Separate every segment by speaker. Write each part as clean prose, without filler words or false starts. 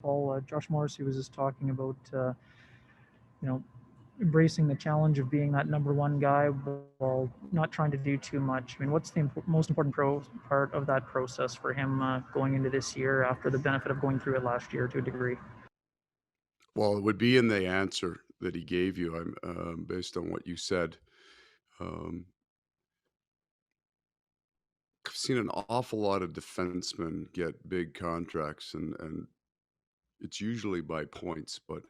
Speaker 1: Paul, Josh Morrissey was just talking about, you know, embracing the challenge of being that number one guy while not trying to do too much. I mean, what's the most important part of that process for him going into this year after the benefit of going through it last year to a degree?
Speaker 2: Well, it would be in the answer that he gave you. I'm based on what you said. Um, I've seen an awful lot of defensemen get big contracts, and it's usually by points. But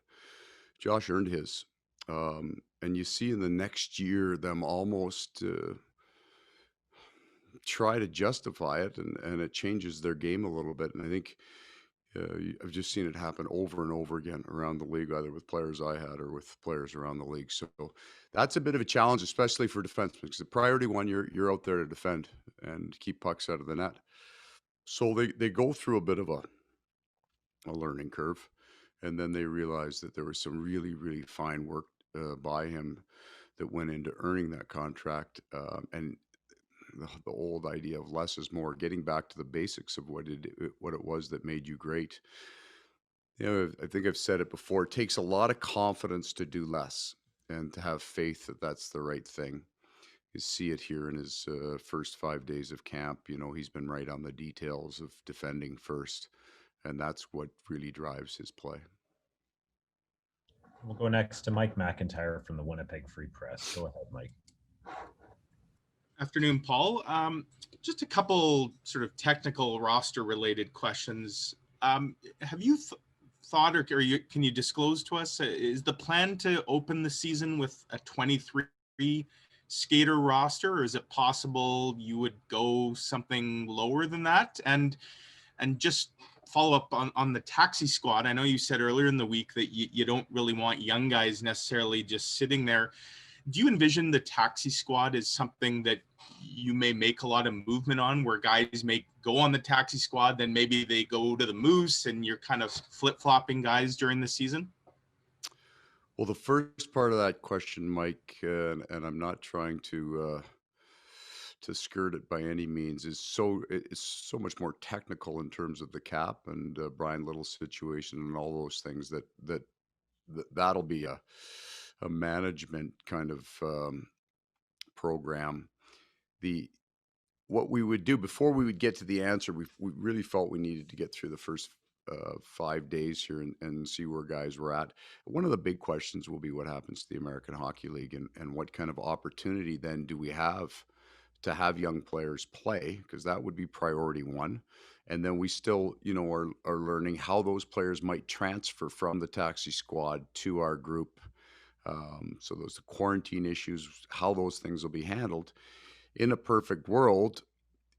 Speaker 2: Josh earned his, and you see in the next year them almost try to justify it, and it changes their game a little bit. And I think I've just seen it happen over and over again around the league, either with players I had or with players around the league. So that's a bit of a challenge, especially for defensemen, because the priority one, you're out there to defend and keep pucks out of the net. So they go through a bit of a learning curve, and then they realize that there was some really really fine work by him that went into earning that contract, and the old idea of less is more, getting back to the basics of what it was that made you great. I think I've said it before. It takes a lot of confidence to do less and to have faith that that's the right thing. You see it here in his first 5 days of camp. He's been right on the details of defending first, and that's what really drives his play.
Speaker 3: We'll go next to Mike McIntyre from the Winnipeg Free Press. Go ahead, Mike.
Speaker 4: Afternoon, Paul. Just a couple sort of technical roster-related questions. Have you thought, or can you disclose to us, is the plan to open the season with a 23 skater roster, or is it possible you would go something lower than that? And just follow up on the taxi squad. I know you said earlier in the week that you don't really want young guys necessarily just sitting there. Do you envision the taxi squad as something that you may make a lot of movement on, where guys may go on the taxi squad, then maybe they go to the Moose, and you're kind of flip-flopping guys during the season?
Speaker 2: Well, the first part of that question, Mike, and I'm not trying to skirt it by any means, it's so much more technical in terms of the cap and Bryan Little's situation and all those things that'll be a management kind of program. The What we would do before we would get to the answer, we really felt we needed to get through the first 5 days here and see where guys were at. One of the big questions will be what happens to the American Hockey League, and what kind of opportunity then do we have to have young players play, because that would be priority one. And then we still, are learning how those players might transfer from the taxi squad to our group. So those quarantine issues, how those things will be handled. In a perfect world,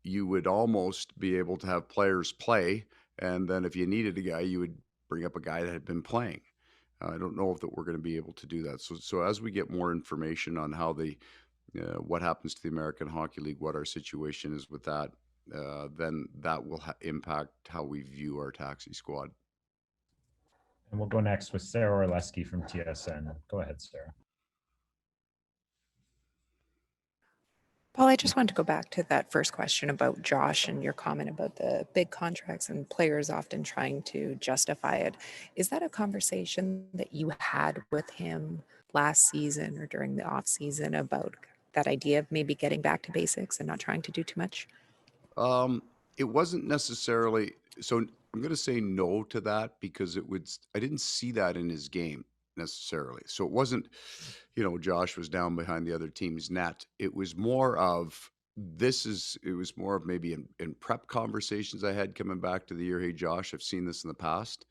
Speaker 2: you would almost be able to have players play, and then if you needed a guy, you would bring up a guy that had been playing. I don't know if that we're going to be able to do that. So as we get more information on how what happens to the American Hockey League, what our situation is with that, then that will impact how we view our taxi squad.
Speaker 3: And we'll go next with Sarah Orleski from TSN. Go ahead, Sarah.
Speaker 5: Paul, I just wanted to go back to that first question about Josh and your comment about the big contracts and players often trying to justify it. Is that a conversation that you had with him last season or during the off season about that idea of maybe getting back to basics and not trying to do too much?
Speaker 2: It wasn't necessarily, so I'm going to say no to that, because I didn't see that in his game necessarily. So it wasn't, Josh was down behind the other team's net. It was more of, it was more of maybe in prep conversations I had coming back to the year. Hey, Josh, I've seen this in the past.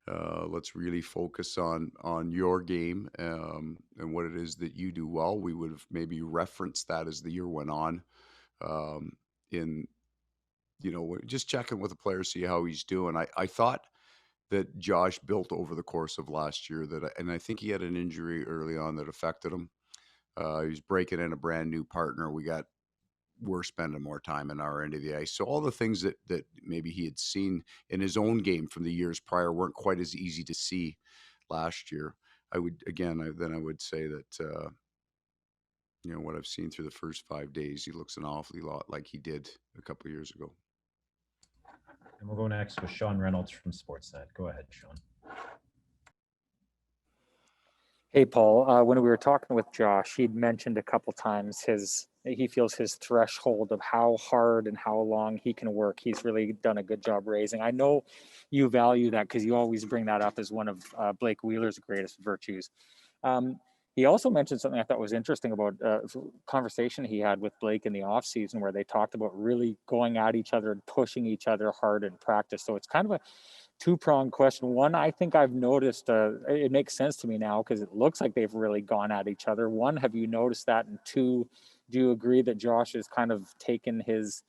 Speaker 2: Let's really focus on your game, and what it is that you do well. We would have maybe referenced that as the year went on, in just checking with the player, see how he's doing. I thought that Josh built over the course of last year, and I think he had an injury early on that affected him. He was breaking in a brand new partner. We're spending more time in our end of the ice. So all the things that maybe he had seen in his own game from the years prior weren't quite as easy to see last year. I would say that, what I've seen through the first 5 days, he looks an awfully lot like he did a couple of years ago.
Speaker 3: And we'll go next with Sean Reynolds from Sportsnet. Go ahead, Sean.
Speaker 6: Hey, Paul. When we were talking with Josh, he'd mentioned a couple times he feels his threshold of how hard and how long he can work. He's really done a good job raising. I know you value that because you always bring that up as one of Blake Wheeler's greatest virtues. He also mentioned something I thought was interesting about a conversation he had with Blake in the offseason where they talked about really going at each other and pushing each other hard in practice. So it's kind of a two-pronged question. One, I think I've noticed, it makes sense to me now because it looks like they've really gone at each other. One, have you noticed that? And two, do you agree that Josh has kind of taken his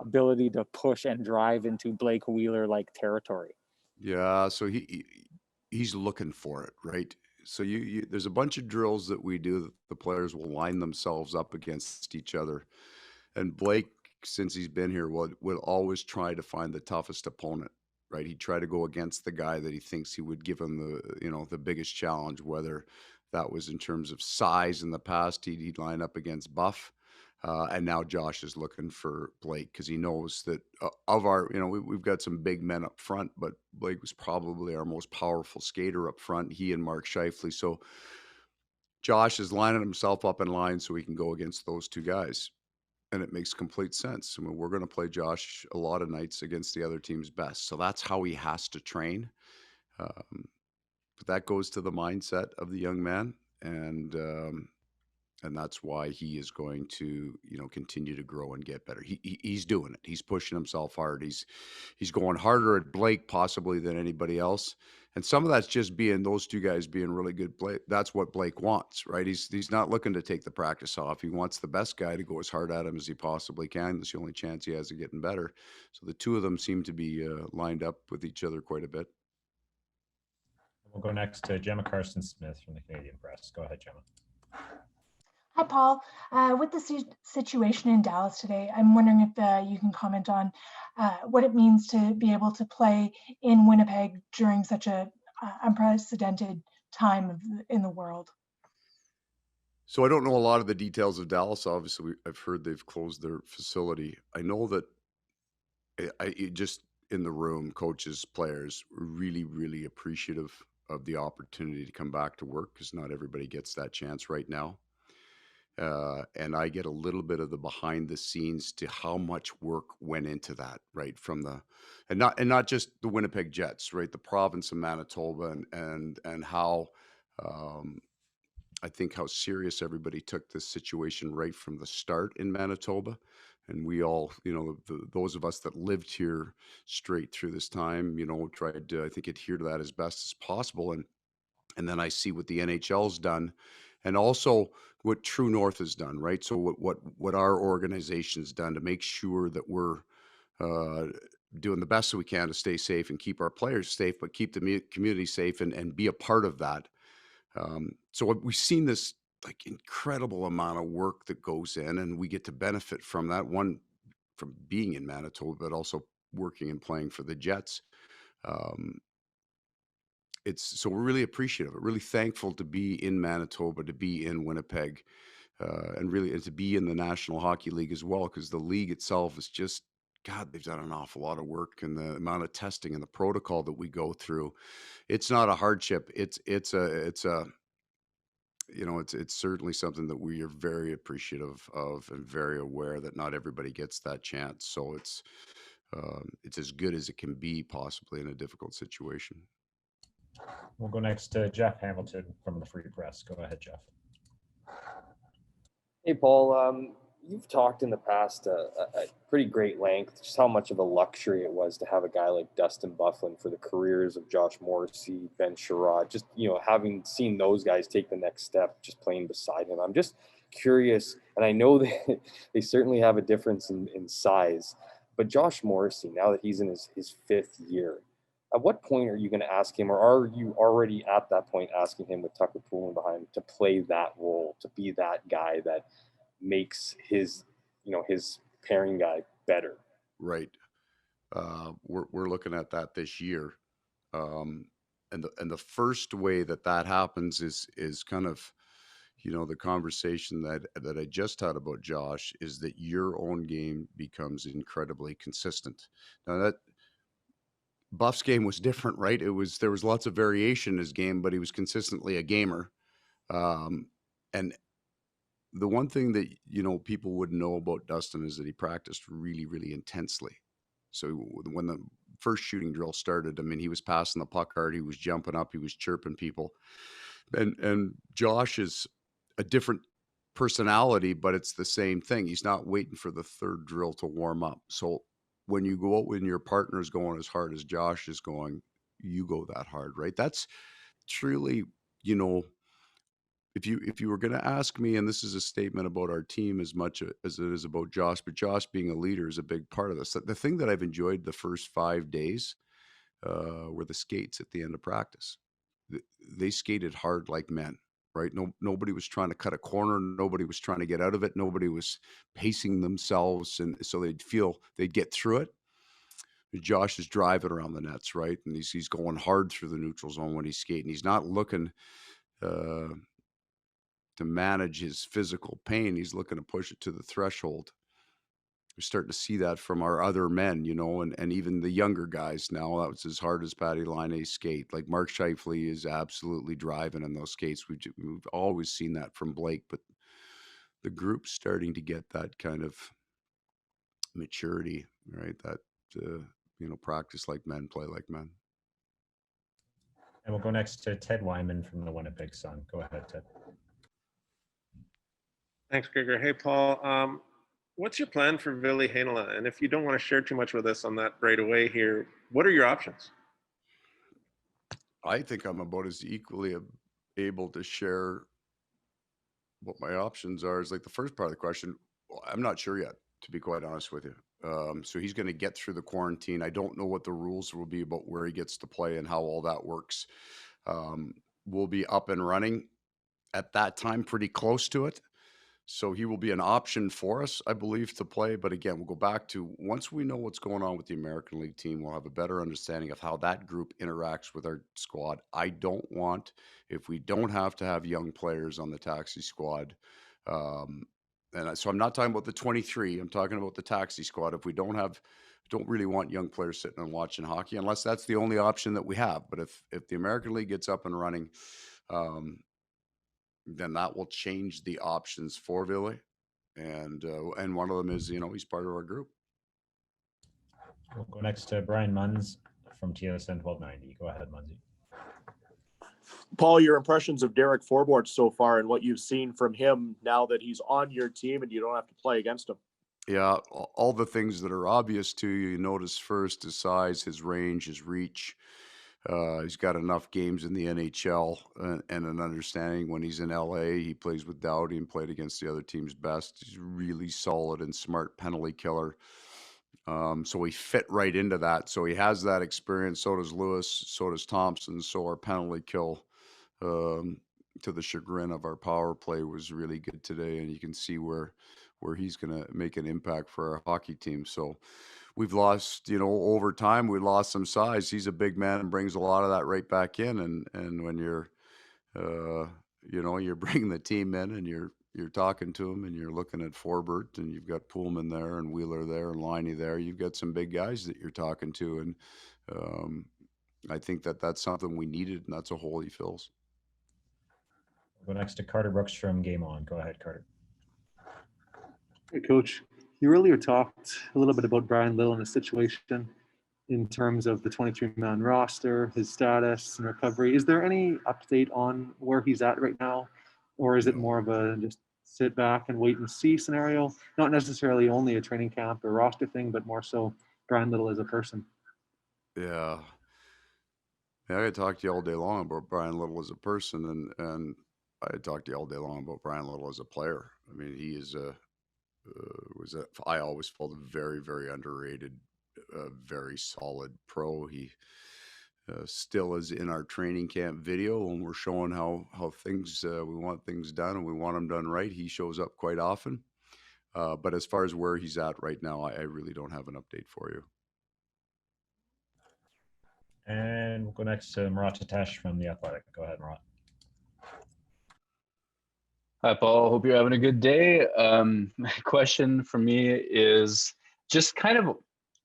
Speaker 6: ability to push and drive into Blake Wheeler-like territory?
Speaker 2: Yeah, so he's looking for it, right? So there's a bunch of drills that we do that the players will line themselves up against each other. And Blake, since he's been here, would always try to find the toughest opponent, right? He'd try to go against the guy that he thinks he would give him the biggest challenge, whether that was in terms of size in the past, he'd line up against Buff. And now Josh is looking for Blake because he knows that of our, we've got some big men up front, but Blake was probably our most powerful skater up front, he and Mark Scheifele. So Josh is lining himself up in line so he can go against those two guys. And it makes complete sense. I mean, we're going to play Josh a lot of nights against the other team's best. So that's how he has to train. But that goes to the mindset of the young man. And that's why he is going to, continue to grow and get better. He's doing it. He's pushing himself hard. He's going harder at Blake possibly than anybody else. And some of that's just those two guys being really good. That's what Blake wants, right? He's not looking to take the practice off. He wants the best guy to go as hard at him as he possibly can. That's the only chance he has of getting better. So the two of them seem to be lined up with each other quite a bit.
Speaker 3: We'll go next to Gemma Carson-Smith from the Canadian Press. Go ahead, Gemma.
Speaker 7: Hi, Paul. With the situation in Dallas today, I'm wondering if you can comment on what it means to be able to play in Winnipeg during such a unprecedented time in the world.
Speaker 2: So I don't know a lot of the details of Dallas. Obviously, I've heard they've closed their facility. I know that just in the room, coaches, players, really, really appreciative of the opportunity to come back to work because not everybody gets that chance right now. And I get a little bit of the behind the scenes to how much work went into that, right? And not just the Winnipeg Jets, right? The province of Manitoba and how I think how serious everybody took this situation right from the start in Manitoba. And we all, those of us that lived here straight through this time, tried to, I think, adhere to that as best as possible. And then I see what the NHL's done and also what True North has done, right? So what our organization's done to make sure that we're doing the best that we can to stay safe and keep our players safe, but keep the community safe and be a part of that. So we've seen this like incredible amount of work that goes in, and we get to benefit from that, one from being in Manitoba, but also working and playing for the Jets. So we're really appreciative, really thankful to be in Manitoba, to be in Winnipeg, and to be in the National Hockey League as well, because the league itself is just, God, they've done an awful lot of work, and the amount of testing and the protocol that we go through. It's not a hardship. It's certainly something that we are very appreciative of and very aware that not everybody gets that chance. So it's as good as it can be possibly in a difficult situation.
Speaker 3: We'll go next to Jeff Hamilton from the Free Press. Go ahead, Jeff.
Speaker 8: Hey, Paul. You've talked in the past at pretty great length just how much of a luxury it was to have a guy like Dustin Byfuglien for the careers of Josh Morrissey, Ben Sherrod, just, having seen those guys take the next step, just playing beside him. I'm just curious, and I know that they certainly have a difference in size, but Josh Morrissey, now that he's in his fifth year, at what point are you going to ask him, or are you already at that point asking him with Tucker Poolin behind him to play that role, to be that guy that makes his pairing guy better?
Speaker 2: Right. We're looking at that this year. And the first way that happens is kind of, the conversation that I just had about Josh is that your own game becomes incredibly consistent. Now Buff's game was different, right? There was lots of variation in his game, but he was consistently a gamer. And the one thing that, you know, people wouldn't know about Dustin is that he practiced really, really intensely. So when the first shooting drill started, I mean, he was passing the puck hard, he was jumping up, he was chirping people. And Josh is a different personality, but it's the same thing. He's not waiting for the third drill to warm up. So when you go out when your partner's going as hard as Josh is going, you go that hard, right? That's truly, you know, if you were going to ask me, and this is a statement about our team as much as it is about Josh, but Josh being a leader is a big part of this. The thing that I've enjoyed the first 5 days were the skates at the end of practice. They skated hard like men, right? Nobody was trying to cut a corner. Nobody was trying to get out of it. Nobody was pacing themselves, and so they'd get through it. Josh is driving around the nets, right? And he's going hard through the neutral zone when he's skating. He's not looking to manage his physical pain. He's looking to push it to the threshold. We're starting to see that from our other men, you know, and even the younger guys now. That was as hard as Patty Laine skate. Like Mark Scheifele is absolutely driving in those skates. We've always seen that from Blake, but the group's starting to get that kind of maturity, right? That, you know, practice like men, play like men.
Speaker 3: And we'll go next to Ted Wyman from the Winnipeg Sun. Go ahead, Ted.
Speaker 9: Thanks, Gregor. Hey, Paul. What's your plan for Ville Heinola? And if you don't want to share too much with us on that right away here, what are your options?
Speaker 2: I think I'm about as equally able to share what my options are as like the first part of the question. I'm not sure yet, to be quite honest with you. So he's going to get through the quarantine. I don't know what the rules will be about where he gets to play and how all that works. We'll be up and running at that time, pretty close to it. So he will be an option for us, I believe, to play. But again, we'll go back to once we know what's going on with the American League team, we'll have a better understanding of how that group interacts with our squad. I don't want, if we don't have to have young players on the taxi squad, so I'm not talking about the 23, I'm talking about the taxi squad. If we don't really want young players sitting and watching hockey, unless that's the only option that we have. But if the American League gets up and running, then that will change the options for Ville. And one of them is, you know, he's part of our group.
Speaker 3: We'll go next to Brian Munns from TSN 1290. Go ahead, Munnsy.
Speaker 10: Paul, your impressions of Derek Forbort so far and what you've seen from him now that he's on your team and you don't have to play against him.
Speaker 2: Yeah, all the things that are obvious to you, you notice first his size, his range, his reach. He's got enough games in the NHL and an understanding when he's in LA. He plays with Doughty and played against the other team's best. He's really solid and smart penalty killer. So he fit right into that. So he has that experience. So does Lewis. So does Thompson. So our penalty kill, to the chagrin of our power play, was really good today. And you can see where he's going to make an impact for our hockey team. So we've lost, you know, over time, we lost some size. He's a big man and brings a lot of that right back in. And when you're, you know, you're bringing the team in and you're talking to him and you're looking at Forbort and you've got Pullman there and Wheeler there and Laine there, you've got some big guys that you're talking to. And I think that's something we needed, and that's a hole he fills.
Speaker 3: We'll go next to Carter Brooks from Game On. Go ahead, Carter.
Speaker 11: Hey, Coach. You earlier talked a little bit about Bryan Little and his situation in terms of the 23-man roster, his status and recovery. Is there any update on where he's at right now? Or is it more of a just sit back and wait and see scenario? Not necessarily only a training camp or roster thing, but more so Bryan Little as a person.
Speaker 2: Yeah. I could talk to you all day long about Bryan Little as a person, and I could talk to you all day long about Bryan Little as a player. I mean, he is I always felt a very, very underrated, very solid pro. He still is in our training camp video, and we're showing how things, we want things done and we want them done right. He shows up quite often. But as far as where he's at right now, I really don't have an update for you.
Speaker 3: And we'll go next to Murat Tatesh from The Athletic. Go ahead, Murat.
Speaker 12: Hi, Paul. Hope you're having a good day. My question for me is just kind of,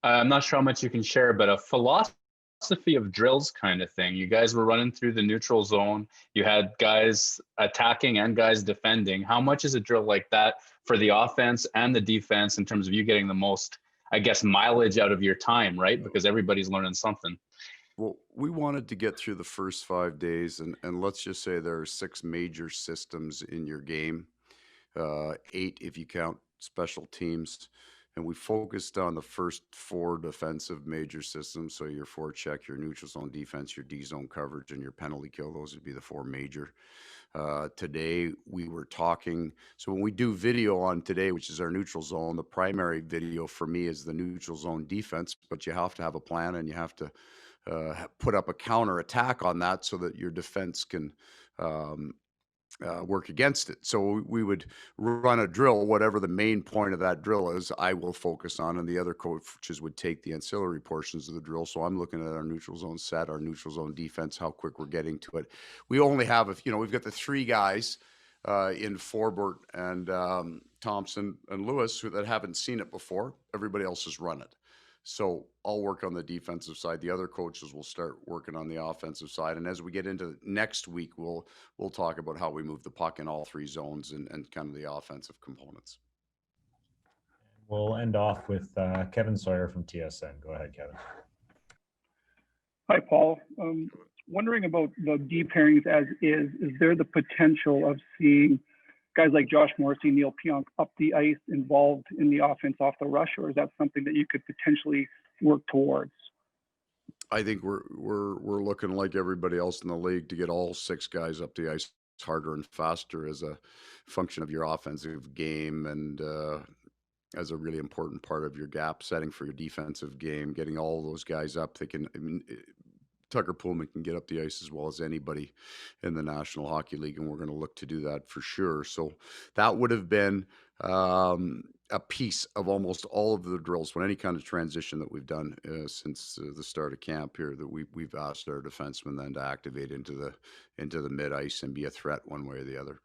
Speaker 12: I'm not sure how much you can share, but a philosophy philosophy of drills kind of thing. You guys were running through the neutral zone. You had guys attacking and guys defending. How much is a drill like that for the offense and the defense in terms of you getting the most, I guess, mileage out of your time, right? Because everybody's learning something.
Speaker 2: Well, we wanted to get through the first 5 days, and let's just say there are 6 major systems in your game, 8 if you count special teams. And we focused on the first 4 defensive major systems. So your forecheck, your neutral zone defense, your D zone coverage, and your penalty kill. Those would be the 4 major. Today we were talking. So when we do video on today, which is our neutral zone, the primary video for me is the neutral zone defense. But you have to have a plan, and you have to put up a counter attack on that so that your defense can work against it. So we would run a drill, whatever the main point of that drill is, I will focus on, and the other coaches would take the ancillary portions of the drill. So I'm looking at our neutral zone set, our neutral zone defense, how quick we're getting to it. We only have, we've got the 3 guys in Forbort and Thompson and Lewis that haven't seen it before. Everybody else has run it. So I'll work on the defensive side. The other coaches will start working on the offensive side. And as we get into next week, we'll talk about how we move the puck in all 3 zones and kind of the offensive components.
Speaker 3: We'll end off with Kevin Sawyer from TSN. Go ahead, Kevin.
Speaker 13: Hi, Paul. Wondering about the D pairings as is. Is there the potential of seeing guys like Josh Morrissey, Neil Pionk up the ice involved in the offense off the rush, or is that something that you could potentially work towards?
Speaker 2: I think we're looking like everybody else in the league to get all 6 guys up the ice harder and faster as a function of your offensive game, and as a really important part of your gap setting for your defensive game. Getting all those guys up, they can. Tucker Pullman can get up the ice as well as anybody in the National Hockey League, and we're going to look to do that for sure. So that would have been a piece of almost all of the drills when any kind of transition that we've done since the start of camp here, that we've asked our defensemen then to activate into the mid ice and be a threat one way or the other.